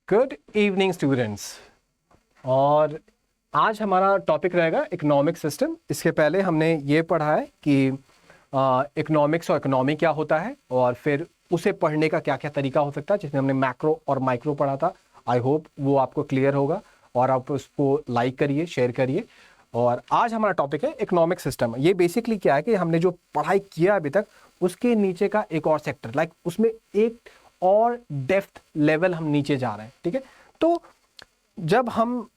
Good evening students. और आज हमारा टॉपिक रहेगा इकोनॉमिक सिस्टम। इसके पहले हमने ये पढ़ा है कि इकोनॉमिक्स और इकोनॉमी क्या होता है और फिर उसे पढ़ने का क्या क्या तरीका हो सकता है, जिसमें हमने मैक्रो और माइक्रो पढ़ा था। आई होप वो आपको क्लियर होगा और आप उसको लाइक करिए, शेयर करिए। और आज हमारा टॉपिक है इकोनॉमिक सिस्टम। ये बेसिकली क्या है कि हमने जो पढ़ाई किया अभी तक उसके नीचे का एक और सेक्टर, लाइक उसमें एक और डेप्थ लेवल हम नीचे जा रहे हैं। ठीक है, तो जब हम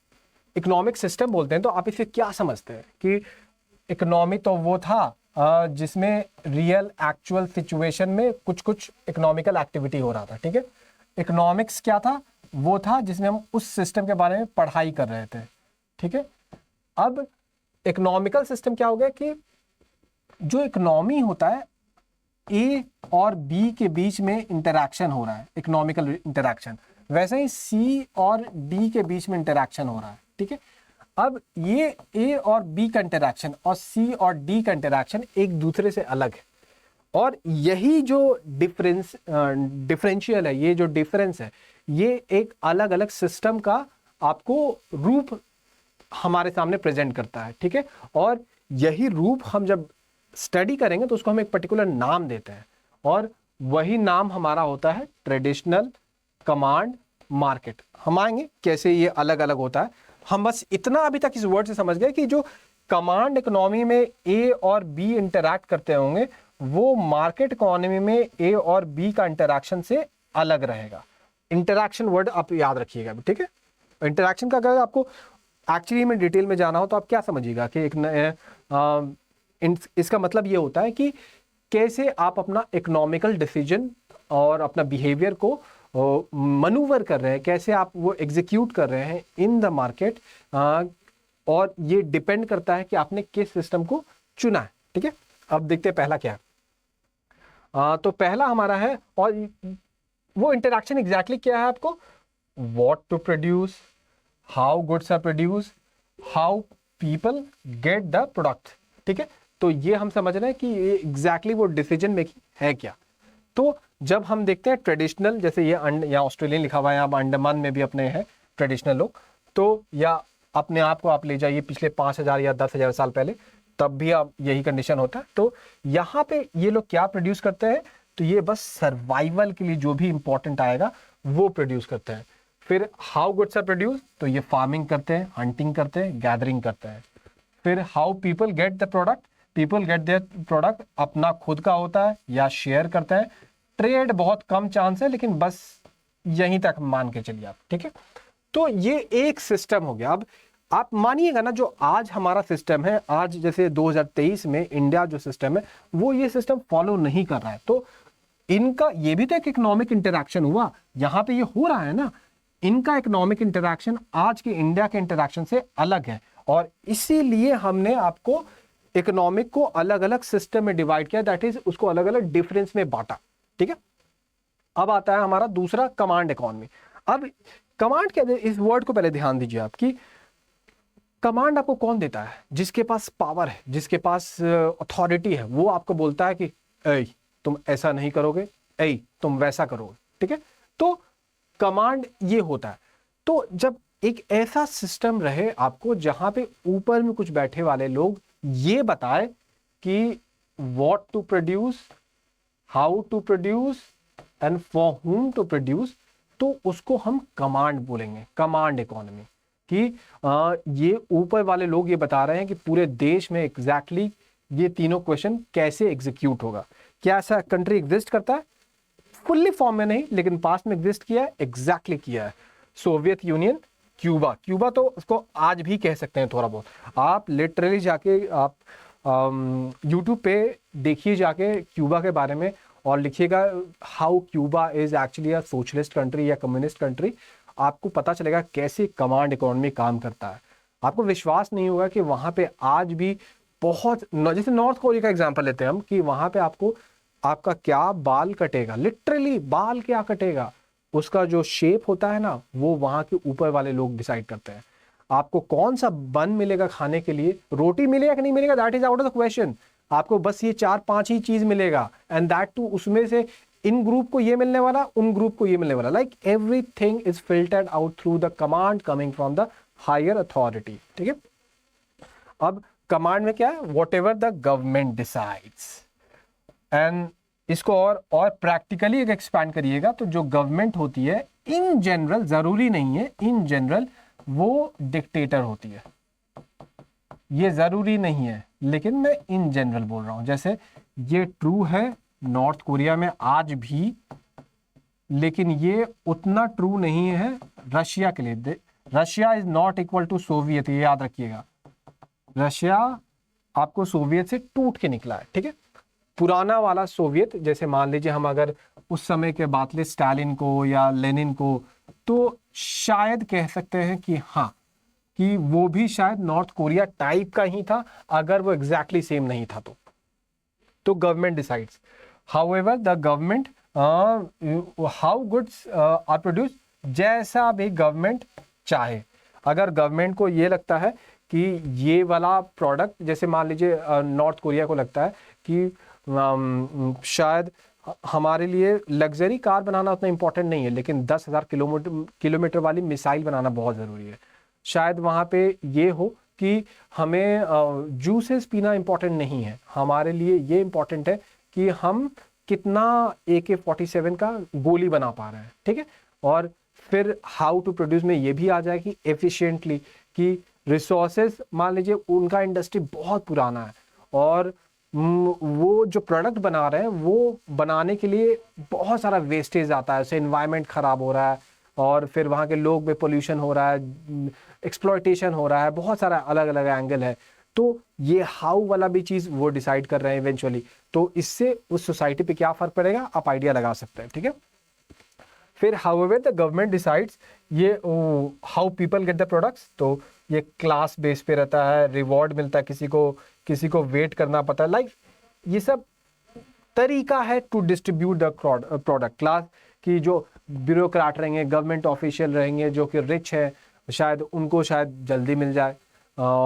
इकोनॉमिक सिस्टम बोलते हैं तो आप इसे क्या समझते हैं कि इकोनॉमी तो वो था जिसमें रियल एक्चुअल सिचुएशन में कुछ कुछ इकोनॉमिकल एक्टिविटी हो रहा था। ठीक है, इकोनॉमिक्स क्या था? वो था जिसमें हम उस सिस्टम के बारे में पढ़ाई कर रहे थे। ठीक है, अब इकोनॉमिकल सिस्टम क्या हो गया कि जो इकोनॉमी होता है, ए और बी के बीच में इंटरैक्शन हो रहा है, इकोनॉमिकल इंटरैक्शन। वैसे ही सी और डी के बीच में इंटरैक्शन हो रहा है। ठीक है, अब ये ए और बी का इंटरैक्शन और सी और डी का इंटरैक्शन एक दूसरे से अलग है। और यही जो डिफरेंशियल है, ये जो डिफरेंस है, ये एक अलग अलग सिस्टम का आपको रूप हमारे सामने प्रेजेंट करता है। ठीक है, और यही रूप हम जब स्टडी करेंगे तो उसको हम एक पर्टिकुलर नाम देते हैं और वही नाम हमारा होता है ट्रेडिशनल, कमांड, मार्केट। हम आएंगे कैसे ये अलग अलग होता है। हम बस इतना अभी तक इस वर्ड से समझ गए कि जो कमांड इकोनॉमी में ए और बी इंटरैक्ट करते होंगे, वो मार्केट इकोनॉमी में ए और बी का इंटरैक्शन से अलग रहेगा। इंटरैक्शन वर्ड आप याद रखिएगा। ठीक है, इंटरैक्शन का अगर आपको एक्चुअली में डिटेल में जाना हो तो आप क्या समझिएगा कि इसका मतलब ये होता है कि कैसे आप अपना इकोनॉमिकल डिसीजन और अपना बिहेवियर को मनूवर कर रहे हैं, कैसे आप वो एग्जीक्यूट कर रहे हैं इन द मार्केट। और ये डिपेंड करता है कि आपने किस सिस्टम को चुना है। ठीक है, अब देखते हैं पहला क्या है। तो पहला हमारा है, और वो इंटरैक्शन एग्जैक्टली क्या है आपको, what to produce, how goods are produce, how people get the product. ठीक है, तो ये हम समझ रहे हैं कि ये एग्जैक्टली वो डिसीजन मेकिंग है क्या। तो जब हम देखते हैं ट्रेडिशनल, जैसे ये यहाँ ऑस्ट्रेलियन लिखा हुआ है, यहाँ अंडमान में भी अपने हैं ट्रेडिशनल लोग, तो या अपने आप को आप ले जाइए पिछले 5,000 या 10,000 साल पहले, तब भी आप यही कंडीशन होता है। तो यहाँ पे ये लोग क्या प्रोड्यूस करते हैं, तो ये बस सर्वाइवल के लिए जो भी इंपॉर्टेंट आएगा वो प्रोड्यूस करते हैं। फिर हाउ गुड्स आर प्रोड्यूस, तो ये फार्मिंग करते हैं, हंटिंग करते हैं, गैदरिंग करते हैं। फिर how people get the product, people get their product अपना खुद का होता है या शेयर करते हैं। ट्रेड बहुत कम चांस है, लेकिन बस यहीं तक मान के चलिए आप। ठीक है, तो ये एक सिस्टम हो गया। अब आप मानिएगा ना, जो आज हमारा सिस्टम है, आज जैसे 2023 में इंडिया जो सिस्टम है वो ये सिस्टम फॉलो नहीं कर रहा है। तो इनका ये भी तो एक इकोनॉमिक इंटरैक्शन हुआ, यहाँ पे ये हो रहा है ना। इनका इकोनॉमिक इंटरैक्शन आज के इंडिया के इंटरैक्शन से अलग है, और इसीलिए हमने आपको इकोनॉमिक को अलग अलग सिस्टम में डिवाइड किया, दैट इज उसको अलग अलग डिफरेंस में बांटा। ठीक है, अब आता है हमारा दूसरा, कमांड इकोनॉमी। अब कमांड क्या, इस वर्ड को पहले ध्यान दीजिए आप कि कमांड आपको कौन देता है? जिसके पास पावर है, जिसके पास अथॉरिटी है, वो आपको बोलता है कि ऐ तुम ऐसा नहीं करोगे, ऐ तुम वैसा करोगे। ठीक है, तो कमांड ये होता है। तो जब एक ऐसा सिस्टम रहे आपको जहां पे ऊपर में कुछ बैठे वाले लोग ये बताए कि what to produce, how to produce and for whom to produce, तो उसको हम कमांड बोलेंगे, कमांड इकोनॉमी। कि ये ऊपर वाले लोग ये बता रहे हैं कि पूरे देश में एग्जैक्टली ये तीनों क्वेश्चन कैसे एग्जीक्यूट होगा। क्या ऐसा कंट्री एग्जिस्ट करता है? फुल्ली फॉर्म में नहीं, लेकिन पास्ट में एग्जिस्ट किया है, एग्जैक्टली किया है। सोवियत यूनियन, क्यूबा, क्यूबा तो उसको आज भी कह सकते हैं थोड़ा बहुत। आप लिटरली जाके आप यूट्यूब पे देखिए जाके क्यूबा के बारे में और लिखिएगा how Cuba is actually a socialist country या कम्युनिस्ट कंट्री। आपको पता चलेगा कैसे कमांड इकोनॉमी काम करता है। आपको विश्वास नहीं होगा कि वहाँ पे आज भी बहुत, जैसे नॉर्थ कोरिया का एग्जांपल लेते हैं हम, कि वहाँ पे आपको आपका क्या बाल कटेगा, लिटरली बाल क्या कटेगा, उसका जो शेप होता है ना, वो वहाँ के ऊपर वाले लोग डिसाइड करते हैं। आपको कौन सा बन मिलेगा खाने के लिए, रोटी मिलेगा कि नहीं मिलेगा, that is out of the question. आपको बस ये 4-5 ही चीज मिलेगा, एंड दैट टू उसमें से इन ग्रुप को ये मिलने वाला, उन ग्रुप को ये मिलने वाला, like everything is filtered out through the command coming from the higher authority, ठीक है। अब कमांड में क्या है, whatever the government decides, and इसको और प्रैक्टिकली एक्सपैंड करिएगा तो जो गवर्नमेंट होती है इन जनरल, जरूरी नहीं है, इन जनरल वो डिक्टेटर होती है, ये जरूरी नहीं है, लेकिन मैं इन जनरल बोल रहा हूं। जैसे ये ट्रू है नॉर्थ कोरिया में आज भी, लेकिन ये उतना ट्रू नहीं है रशिया के लिए। Russia is not equal to Soviet, ये याद रखिएगा। रशिया आपको सोवियत से टूट के निकला है, ठीक है। पुराना वाला सोवियत, जैसे मान लीजिए हम अगर उस समय के बात ले स्टालिन को या लेनिन को, तो शायद कह सकते हैं कि हाँ, कि वो भी शायद नॉर्थ कोरिया टाइप का ही था, अगर वो एग्जैक्टली सेम नहीं था तो government decides. However the government how goods are produce, जैसा भी गवर्नमेंट चाहे। अगर गवर्नमेंट को ये लगता है कि ये वाला प्रोडक्ट, जैसे मान लीजिए नॉर्थ कोरिया को लगता है कि शायद हमारे लिए लग्जरी कार बनाना उतना इंपॉर्टेंट नहीं है, लेकिन 10,000 किलोमीटर वाली मिसाइल बनाना बहुत ज़रूरी है। शायद वहाँ पे ये हो कि हमें जूसेस पीना इंपॉर्टेंट नहीं है, हमारे लिए ये इंपॉर्टेंट है कि हम कितना AK-47 का गोली बना पा रहे हैं, ठीक है। और फिर हाउ टू प्रोड्यूस में ये भी आ जाए कि एफिशिएंटली, कि रिसोर्सेज, मान लीजिए उनका इंडस्ट्री बहुत पुराना है और वो जो प्रोडक्ट बना रहे हैं वो बनाने के लिए बहुत सारा वेस्टेज आता है, उससे एनवायरनमेंट ख़राब हो रहा है और फिर वहाँ के लोग में पोल्यूशन हो रहा है, एक्सप्लॉयटेशन हो रहा है, बहुत सारा अलग अलग एंगल है। तो ये हाउ वाला भी चीज़ वो डिसाइड कर रहे हैं इवेंचुअली। तो इससे उस सोसाइटी पे क्या फ़र्क पड़ेगा, आप आइडिया लगा सकते हैं, ठीक है। फिर हाउएवर द गवर्नमेंट डिसाइड्स, ये how people get the products, तो ये क्लास बेस पे रहता है, रिवॉर्ड मिलता है किसी को वेट करना पड़ता है, लाइक ये सब तरीका है to distribute the product. Class की जो ब्यूरोक्रेट रहेंगे, गवर्नमेंट ऑफिशियल रहेंगे जो कि रिच है, शायद उनको शायद जल्दी मिल जाए।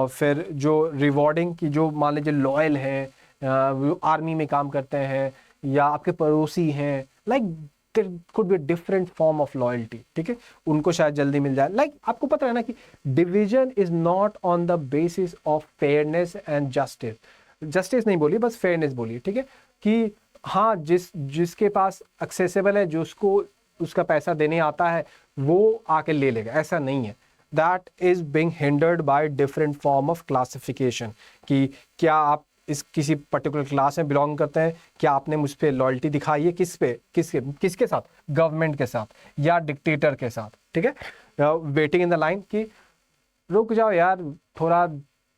फिर जो रिवॉर्डिंग की, जो मान लीजिए लॉयल हैं, आर्मी में काम करते हैं या आपके पड़ोसी हैं, like there could be a different form of loyalty, ठीक है, उनको शायद जल्दी मिल जाए। लाइक आपको पता है ना कि division is not on the basis of fairness and justice, justice नहीं बोलिए, बस फेयरनेस बोलिए, ठीक है, कि हाँ जिसके पास एक्सेसिबल है, जिसको उसका पैसा देने आता है वो आके ले लेगा, ऐसा नहीं है। That is being hindered by different form of classification, कि क्या आप इस किसी पर्टिकुलर क्लास में बिलोंग करते हैं, क्या आपने मुझ पे लॉयल्टी दिखाई है, किसके साथ, गवर्नमेंट के साथ या डिक्टेटर के साथ, ठीक है। वेटिंग इन द लाइन, कि रुक जाओ यार, थोड़ा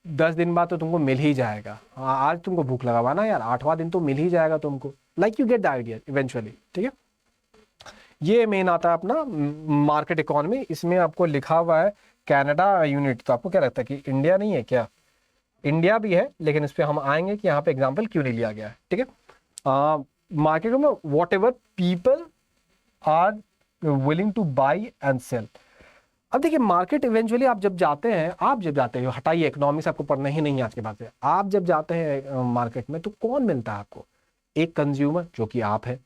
10 दिन बाद तो तुमको मिल ही जाएगा, आज तुमको भूख लगा हुआ ना यार, 8वां दिन तो मिल ही जाएगा तुमको, like you get the idea eventually, ठीक है। ये मेन आता है अपना मार्केट इकोनॉमी। इसमें आपको लिखा हुआ है कनाडा यूनिट, तो आपको क्या लगता है कि इंडिया नहीं है क्या? इंडिया भी है, लेकिन इस पर हम आएंगे कि यहाँ पे एग्जाम्पल क्यों नहीं लिया गया है, ठीक है। मार्केट में whatever people are willing to buy and sell. अब देखिए मार्केट इवेंचुअली आप जब जाते हैं, हटाइए इकोनॉमिक्स आपको पढ़ना ही नहीं है आज के बाद से, आप जब जाते हैं मार्केट में तो कौन मिलता है आपको? एक कंज्यूमर जो कि आप है,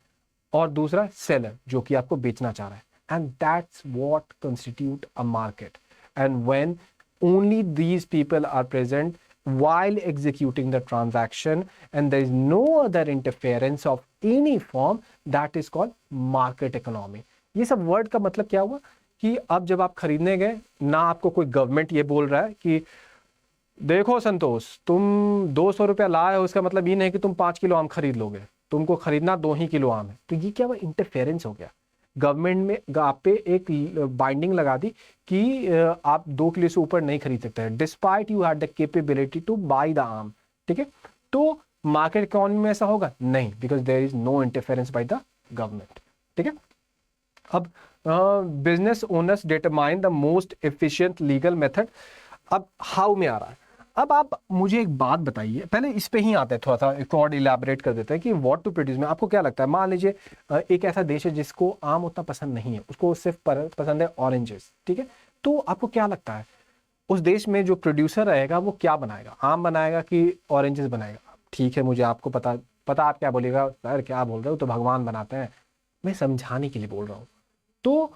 और दूसरा सेलर जो कि आपको बेचना चाह रहा है, and that's what constitute a market. And when only these people are present while executing the transaction and there is no other interference of any form, that is called market economy। ये सब word का मतलब क्या हुआ कि अब जब आप खरीदने गए ना, आपको कोई गवर्नमेंट ये बोल रहा है कि देखो संतोष, तुम 200 रुपया लाए हो, इसका मतलब ये नहीं कि तुम 5 किलो आम खरीद लोगे, तुमको खरीदना 2 ही किलो आम है। तो ये क्या हुआ, इंटरफेरेंस हो गया। गवर्नमेंट में आप पे एक बाइंडिंग लगा दी कि आप 2 किलो से ऊपर नहीं खरीद सकते हैं, despite you had the capability to buy the arm, ठीक है। तो मार्केट इकोनॉमी में ऐसा होगा नहीं, because there is no interference by the government, ठीक है। अब business owners determine the most efficient legal method. अब हाउ में आ रहा है। अब आप मुझे एक बात बताइए, पहले इस पे ही आते हैं, थोड़ा सा एक और इलैबोरेट कर देते हैं कि व्हाट टू प्रोड्यूस में आपको क्या लगता है। मान लीजिए एक ऐसा देश है जिसको आम उतना पसंद नहीं है, उसको सिर्फ पसंद है ऑरेंजेस, ठीक है। तो आपको क्या लगता है उस देश में जो प्रोड्यूसर रहेगा वो क्या बनाएगा, आम बनाएगा कि ऑरेंजेस बनाएगा? ठीक है, मुझे आपको पता पता आप क्या बोलिएगा, सर क्या बोल रहे हो, तो भगवान बनाते हैं। मैं समझाने के लिए बोल रहा हूँ। तो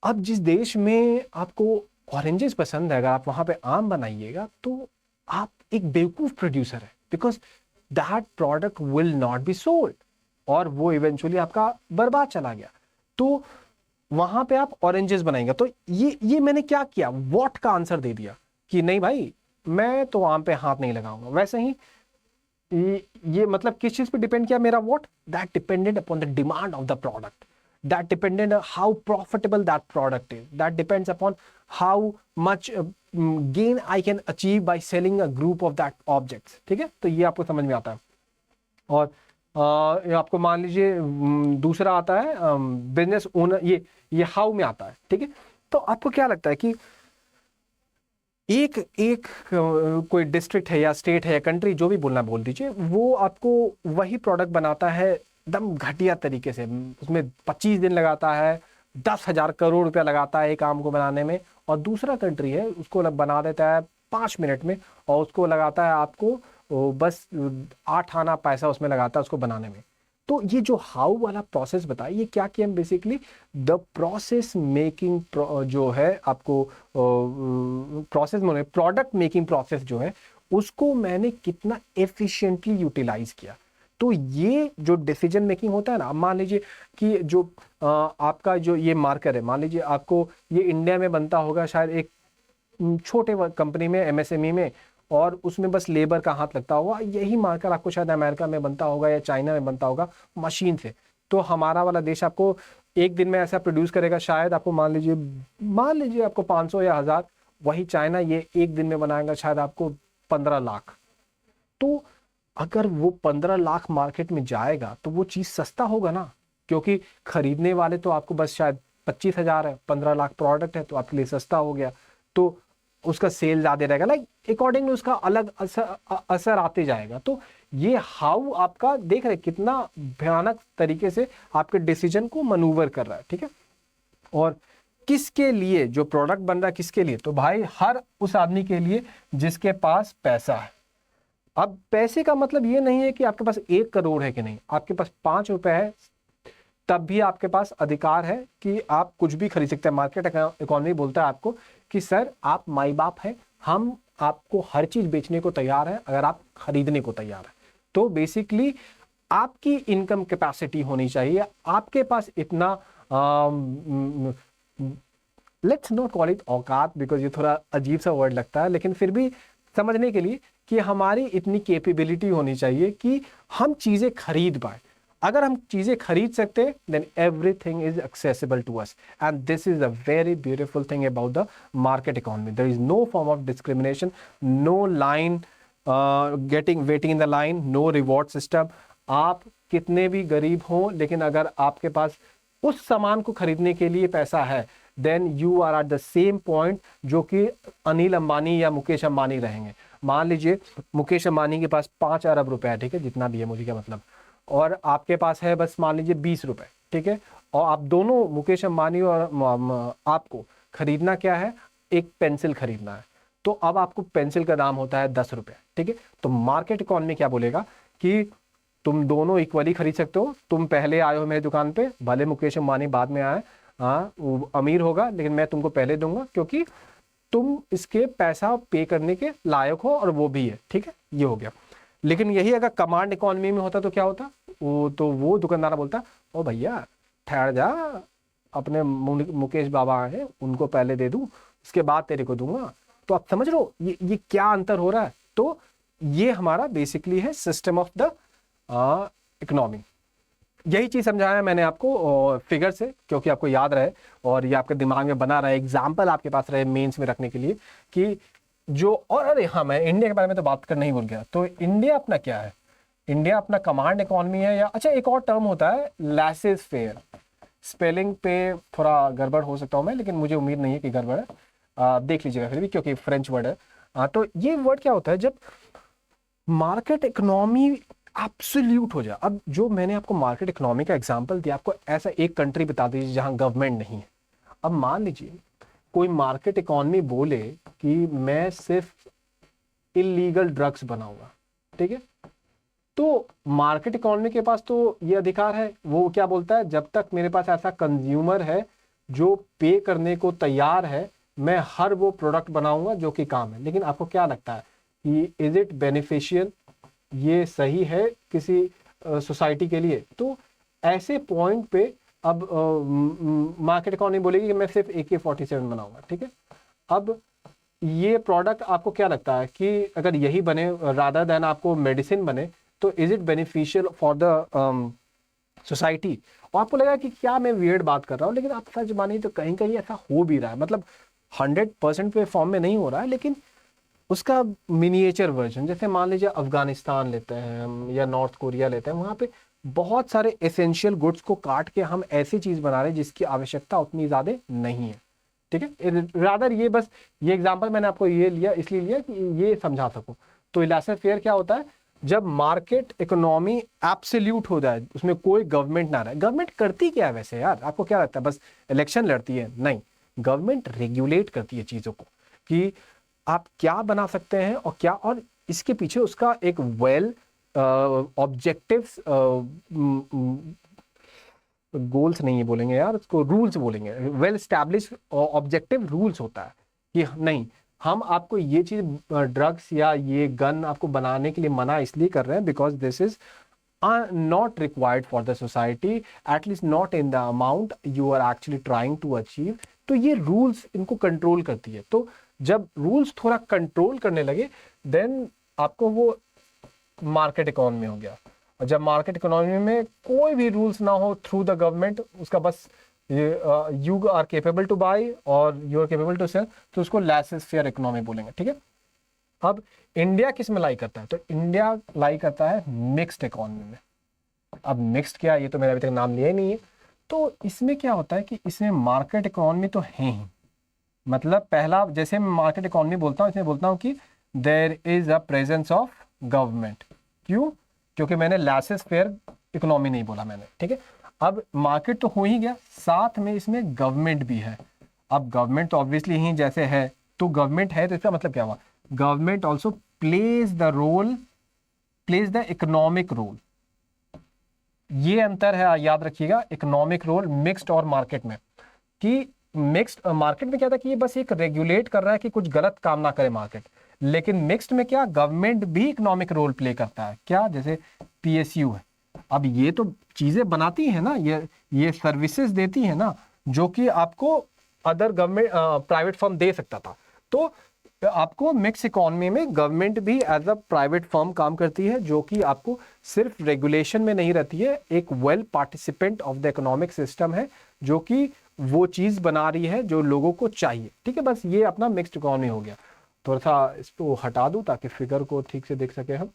अब जिस देश में आपको ऑरेंजेस पसंद है, अगर आप वहां पे आम बनाइएगा तो आप एक बेवकूफ प्रोड्यूसर है, because that product will not be sold, और वो इवेंचुअली आपका बर्बाद चला गया। तो वहां पे आप ऑरेंजेस बनाएंगे। तो ये मैंने क्या किया, वॉट का आंसर दे दिया कि नहीं भाई मैं तो आम पे हाथ नहीं लगाऊंगा। वैसे ही ये मतलब किस चीज पे डिपेंड किया मेरा what, that depended upon the demand of the product, that depended on how profitable that product is, that depends upon how much gain I can achieve by selling a group of that objects। ठीक है, तो ये आपको समझ में आता है। और ये आपको मान लीजिए दूसरा आता है बिजनेस ओनर, ये हाउ में आता है। ठीक है, तो आपको क्या लगता है कि एक एक कोई डिस्ट्रिक्ट है या स्टेट है या कंट्री, जो भी बोलना बोल दीजिए, वो आपको वही प्रोडक्ट बनाता है एकदम घटिया तरीके से, उसमें 25 दिन लगाता है, 10,000 करोड़ रुपया लगाता है एक आम को बनाने में, और दूसरा कंट्री है उसको बना देता है 5 मिनट में, और उसको लगाता है आपको बस 8 आना पैसा उसमें लगाता है उसको बनाने में। तो ये जो हाउ वाला प्रोसेस बताया, ये क्या किया बेसिकली, द प्रोसेस मेकिंग जो है आपको प्रोसेस में प्रोडक्ट मेकिंग प्रोसेस जो है उसको मैंने कितना एफिशिएंटली यूटिलाइज किया। तो ये जो डिसीजन मेकिंग होता है ना, मान लीजिए कि जो आपका जो ये मार्कर है, मान लीजिए आपको ये इंडिया में बनता होगा शायद एक छोटे कंपनी में, एमएसएमई में, और उसमें बस लेबर का हाथ लगता होगा। यही मार्कर आपको शायद अमेरिका में बनता होगा या चाइना में बनता होगा मशीन से। तो हमारा वाला देश आपको एक दिन में ऐसा प्रोड्यूस करेगा, शायद आपको मान लीजिए आपको 500 या 1000, वही चाइना ये एक दिन में बनाएगा शायद आपको 15 लाख। तो अगर वो 15 लाख मार्केट में जाएगा तो वो चीज सस्ता होगा ना, क्योंकि खरीदने वाले तो आपको बस शायद 25,000 है, 15 लाख प्रोडक्ट है तो आपके लिए सस्ता हो गया, तो उसका सेल ज्यादा रहेगा, लाइक अकॉर्डिंगली उसका अलग असर आते जाएगा। तो ये हाउ आपका देख रहे कितना भयानक तरीके से आपके डिसीजन को मनूवर कर रहा है। ठीक है, और किसके लिए जो प्रोडक्ट बन रहा है, किसके लिए, तो भाई हर उस आदमी के लिए जिसके पास पैसा है। अब पैसे का मतलब ये नहीं है कि आपके पास 1 करोड़ है कि नहीं, आपके पास 5 रुपए है तब भी आपके पास अधिकार है कि आप कुछ भी खरीद सकते हैं। मार्केट इकोनॉमी बोलता है आपको कि सर आप माई बाप है, हम आपको हर चीज बेचने को तैयार है अगर आप खरीदने को तैयार है। तो बेसिकली आपकी इनकम कैपेसिटी होनी चाहिए, आपके पास इतना लेट्स नॉट कॉल इट औकात, बिकॉज ये थोड़ा अजीब सा वर्ड लगता है, लेकिन फिर भी समझने के लिए कि हमारी इतनी कैपेबिलिटी होनी चाहिए कि हम चीजें खरीद पाए। अगर हम चीजें खरीद सकते then everything is accessible to us, and this is a very beautiful thing about the market economy. There is no form of discrimination, no line waiting in the line, no reward system. आप कितने भी गरीब हों, लेकिन अगर आपके पास उस सामान को खरीदने के लिए पैसा है, then you are at the same point जो कि अनिल अंबानी या मुकेश अंबानी रहेंगे। मान लीजिए मुकेश अंबानी के पास 5 अरब रुपए है, ठीक है, जितना भी है, मुझे क्या मतलब, और आपके पास है बस मान लीजिए 20 रुपए, ठीक है, और आप दोनों, मुकेश अंबानी और आपको खरीदना क्या है, एक पेंसिल खरीदना है, तो अब आपको पेंसिल का दाम होता है 10 रुपए, ठीक है। तो मार्केट इकोनॉमी क्या बोलेगा कि तुम दोनों इक्वली खरीद सकते हो, तुम पहले आए हो मेरी दुकान पे, भले मुकेश अंबानी बाद में आए, वो अमीर होगा लेकिन मैं तुमको पहले दूंगा क्योंकि तुम इसके पैसा पे करने के लायक हो और वो भी है, ठीक है, ये हो गया। लेकिन यही अगर कमांड इकोनॉमी में होता तो क्या होता, वो दुकानदार बोलता ओ भैया ठहर जा, अपने मुकेश बाबा हैं उनको पहले दे दूं, उसके बाद तेरे को दूंगा। तो आप समझ रहे हो ये क्या अंतर हो रहा है। तो ये हमारा बेसिकली है सिस्टम ऑफ द इकोनॉमी। यही चीज समझाया मैंने आपको फिगर से, क्योंकि आपको याद रहे और ये आपके दिमाग में बना रहे, एग्जाम्पल आपके पास रहे मेंस में रखने के लिए कि जो, और अरे हाँ मैं इंडिया के बारे में तो बात करना ही भूल गया। तो इंडिया अपना क्या है, इंडिया अपना कमांड इकोनॉमी है, या अच्छा एक और टर्म होता है लैसेस फेयर। स्पेलिंग पे थोड़ा गड़बड़ हो सकता हूँ मैं, लेकिन मुझे उम्मीद नहीं है कि गड़बड़ है, देख लीजिएगा फिर भी क्योंकि फ्रेंच वर्ड है। तो ये वर्ड क्या होता है, जब मार्केट इकोनॉमी एब्सोल्यूट हो जाए। अब जो मैंने आपको मार्केट इकोनॉमी का एग्जांपल दिया, आपको ऐसा एक कंट्री बता दीजिए जहां गवर्नमेंट नहीं है। अब मान लीजिए कोई मार्केट इकोनॉमी बोले कि मैं सिर्फ इलीगल ड्रग्स बनाऊंगा, ठीक है, तो मार्केट इकोनॉमी के पास तो ये अधिकार है, वो क्या बोलता है, जब तक मेरे पास ऐसा कंज्यूमर है जो पे करने को तैयार है, मैं हर वो प्रोडक्ट बनाऊंगा जो कि काम है। लेकिन आपको क्या लगता है कि इज इट बेनिफिशियल, ये सही है किसी सोसाइटी के लिए? तो ऐसे पॉइंट पे अब मार्केट इकोनॉमी बोलेगी कि मैं सिर्फ AK-47 बनाऊंगा, ठीक है। अब ये प्रोडक्ट आपको क्या लगता है कि अगर यही बने रादर देन आपको मेडिसिन बने, तो is it beneficial for the society? और आपको लगा कि क्या मैं वियर्ड बात कर रहा हूँ, लेकिन आप सच मानिए तो कहीं कहीं ऐसा हो भी रहा है। मतलब 100% पे फॉर्म में नहीं हो रहा है, लेकिन उसका मिनिएचर वर्जन, जैसे मान लीजिए अफगानिस्तान लेते हैं हम या नॉर्थ कोरिया लेते हैं, वहाँ पे बहुत सारे एसेंशियल गुड्स को काट के हम ऐसी चीज़ बना रहे हैं जिसकी आवश्यकता उतनी ज़्यादा नहीं है, ठीक है। रादर ये बस ये एग्जांपल मैंने आपको ये लिया इसलिए लिया कि ये समझा सकूं। तो इलास्टिक फेयर क्या होता है, जब मार्केट इकोनॉमी एब्सोल्यूट हो जाए, उसमें कोई गवर्नमेंट ना रहे। गवर्नमेंट करती क्या है वैसे यार, आपको क्या लगता है, बस इलेक्शन लड़ती है? नहीं, गवर्नमेंट रेगुलेट करती है चीज़ों को कि आप क्या बना सकते हैं और क्या, और इसके पीछे उसका एक वेल ऑब्जेक्टिव्स, गोल्स नहीं है बोलेंगे यार उसको, रूल्स बोलेंगे, वेल स्टैब्लिश ऑब्जेक्टिव रूल्स होता है कि नहीं, हम आपको ये चीज ड्रग्स या ये गन आपको बनाने के लिए मना इसलिए कर रहे हैं because this is not required for the society, at least not in the amount you are actually trying to achieve. तो ये रूल्स इनको कंट्रोल करती है। तो जब रूल्स थोड़ा कंट्रोल करने लगे देन आपको वो मार्केट इकोनॉमी हो गया। और जब मार्केट इकोनॉमी में कोई भी रूल्स ना हो थ्रू द गवर्नमेंट, उसका बस you are capable to buy और you are capable to sell, तो उसको लेसर फेयर इकोनॉमी बोलेंगे, ठीक है। अब इंडिया किस में लाई करता है, तो इंडिया लाई करता है मिक्स्ड इकोनॉमी में। अब मिक्स्ड क्या, ये तो मैंने अभी तक नाम लिया ही नहीं है। तो इसमें क्या होता है कि इसमें मार्केट इकोनॉमी तो है ही, मतलब पहला जैसे मैं मार्केट इकोनॉमी बोलता हूँ, इसमें बोलता हूँ कि there is a presence of government. क्यों? क्योंकि मैंने लेसर फेयर इकोनॉमी नहीं बोला मैंने, ठीक है। अब मार्केट तो हो ही गया, साथ में इसमें गवर्नमेंट भी है। अब गवर्नमेंट तो ऑब्वियसली ही जैसे है, तो गवर्नमेंट है तो इसका मतलब क्या हुआ, government also plays the role, plays the economic role. ये अंतर है, याद रखिएगा, इकोनॉमिक रोल मिक्स्ड और मार्केट में। कि मिक्स्ड मार्केट में क्या था कि ये बस एक रेगुलेट कर रहा है कि कुछ गलत काम ना करे मार्केट, लेकिन मिक्स्ड में क्या, गवर्नमेंट भी इकोनॉमिक रोल प्ले करता है। क्या? जैसे PSU है, अब ये तो चीजें बनाती है ना, ये सर्विसेज देती है ना, जो कि आपको अदर गवर्नमेंट प्राइवेट फर्म दे सकता था। तो आपको मिक्स इकोनॉमी में गवर्नमेंट भी एज अ प्राइवेट फर्म काम करती है, जो कि आपको सिर्फ रेगुलेशन में नहीं रहती है, एक well participant of the economic system है, जो कि वो चीज बना रही है जो लोगों को चाहिए, ठीक है। बस ये अपना मिक्स्ड इकोनॉमी हो गया। थोड़ा सा इसको हटा दूं ताकि फिगर को ठीक से देख सके हम।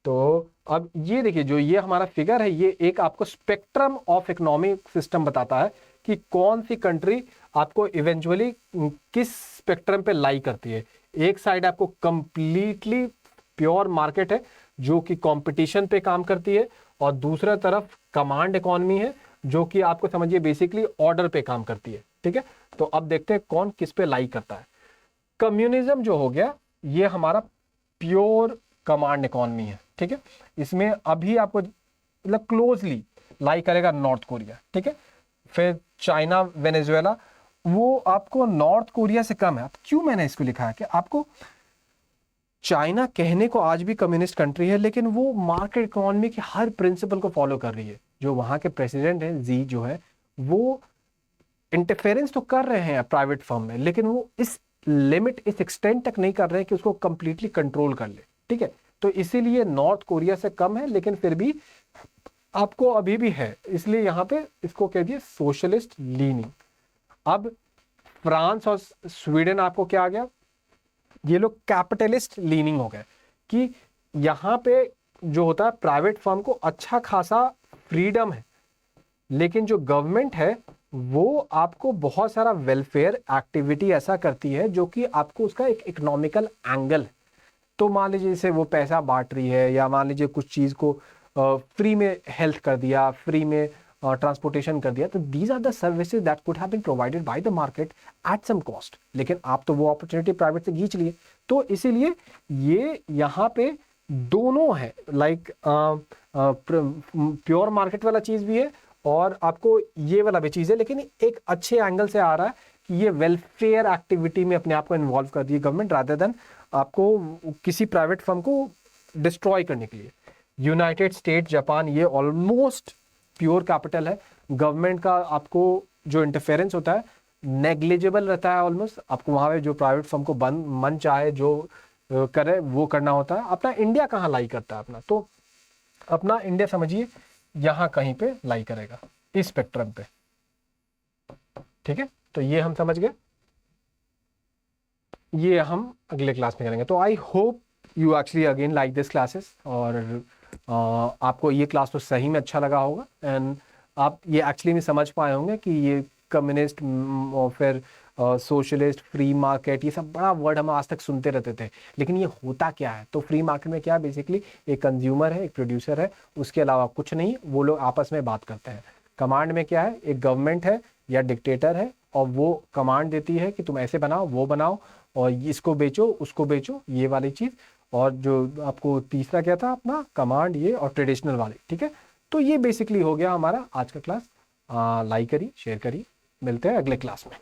तो अब ये देखिए, जो ये हमारा फिगर है, ये एक आपको स्पेक्ट्रम ऑफ इकोनॉमिक सिस्टम बताता है कि कौन सी कंट्री आपको इवेंचुअली किस स्पेक्ट्रम पे लाई करती है। एक साइड आपको कंप्लीटली प्योर मार्केट है जो कि कंपटीशन पे काम करती है, और दूसरा तरफ कमांड इकोनॉमी है जो कि आपको समझिए बेसिकली ऑर्डर पे काम करती है, ठीक है। तो अब देखते हैं कौन किस पे लाई करता है। कम्युनिज्म जो हो गया, ये हमारा प्योर कमांड इकोनॉमी है, ठीक है। इसमें अभी आपको मतलब क्लोजली लाई करेगा नॉर्थ कोरिया, ठीक है। फिर चाइना, वेनेजुएला, वो आपको नॉर्थ कोरिया से कम है। अब क्यों मैंने इसको लिखा है कि आपको चाइना कहने को आज भी कम्युनिस्ट कंट्री है, लेकिन वो मार्केट इकोनॉमी के हर प्रिंसिपल को फॉलो कर रही है। जो वहां के प्रेसिडेंट है जी जो है, वो इंटरफेरेंस तो कर रहे हैं प्राइवेट फर्म में, लेकिन वो इस लिमिट, इस एक्सटेंट तक नहीं कर रहे हैं कि उसको कंप्लीटली कंट्रोल कर ले, ठीक है। तो इसीलिए नॉर्थ कोरिया से कम है, लेकिन फिर भी आपको अभी भी है, इसलिए यहां पे इसको कह दिए सोशलिस्ट लीनिंग। अब फ्रांस और स्वीडन आपको क्या आ गया, ये लोग कैपिटलिस्ट लीनिंग हो गए कि यहां पे जो होता है प्राइवेट फर्म को अच्छा खासा फ्रीडम है, लेकिन जो गवर्नमेंट है वो आपको बहुत सारा वेलफेयर एक्टिविटी ऐसा करती है जो कि आपको उसका एक इकोनॉमिकल एंगल है। तो मान लीजिए जैसे वो पैसा बांट रही है, या मान लीजिए कुछ चीज़ को फ्री में हेल्थ कर दिया, फ्री में ट्रांसपोर्टेशन कर दिया, तो these are the services that could have been provided by the market at some cost, लेकिन आप तो वो अपॉर्चुनिटी प्राइवेट से खींच लिए। तो इसीलिए ये यहाँ पे दोनों है, लाइक प्योर मार्केट वाला चीज़ भी है और आपको ये वाला भी चीज़ है, लेकिन एक अच्छे एंगल से आ रहा है कि ये वेलफेयर एक्टिविटी में अपने आप को इन्वॉल्व कर रही है गवर्नमेंट, रादर देन आपको किसी प्राइवेट फर्म को डिस्ट्रॉय करने के लिए। यूनाइटेड स्टेट, जापान, ये ऑलमोस्ट प्योर कैपिटल है। गवर्नमेंट का आपको जो इंटरफेरेंस होता है नेग्लिजिबल रहता है ऑलमोस्ट। आपको वहाँ पे जो प्राइवेट फर्म को मन चाहे जो करे वो करना होता है। अपना इंडिया कहाँ लाई करता है अपना, तो अपना इंडिया समझिए यहाँ कहीं पे लाई करेगा, इस स्पेक्ट्रम पे। ठीक है, तो ये हम समझ गए, ये हम अगले क्लास में करेंगे। तो I hope you actually again like this classes, और आपको ये क्लास तो सही में अच्छा लगा होगा, एंड आप ये एक्चुअली में समझ पाए होंगे कि ये कम्युनिस्ट और फिर सोशलिस्ट, फ्री मार्केट, ये सब बड़ा वर्ड हम आज तक सुनते रहते थे, लेकिन ये होता क्या है। तो फ्री मार्केट में क्या है, बेसिकली एक कंज्यूमर है, एक प्रोड्यूसर है, उसके अलावा कुछ नहीं, वो लोग आपस में बात करते हैं। कमांड में क्या है, एक गवर्नमेंट है या डिक्टेटर है और वो कमांड देती है कि तुम ऐसे बनाओ, वो बनाओ, और इसको बेचो, उसको बेचो, ये वाली चीज़। और जो आपको तीसरा क्या था अपना, कमांड ये और ट्रेडिशनल वाले। ठीक है, तो ये बेसिकली हो गया हमारा आज का क्लास। लाइक करिए, शेयर करिए, मिलते हैं अगले क्लास में।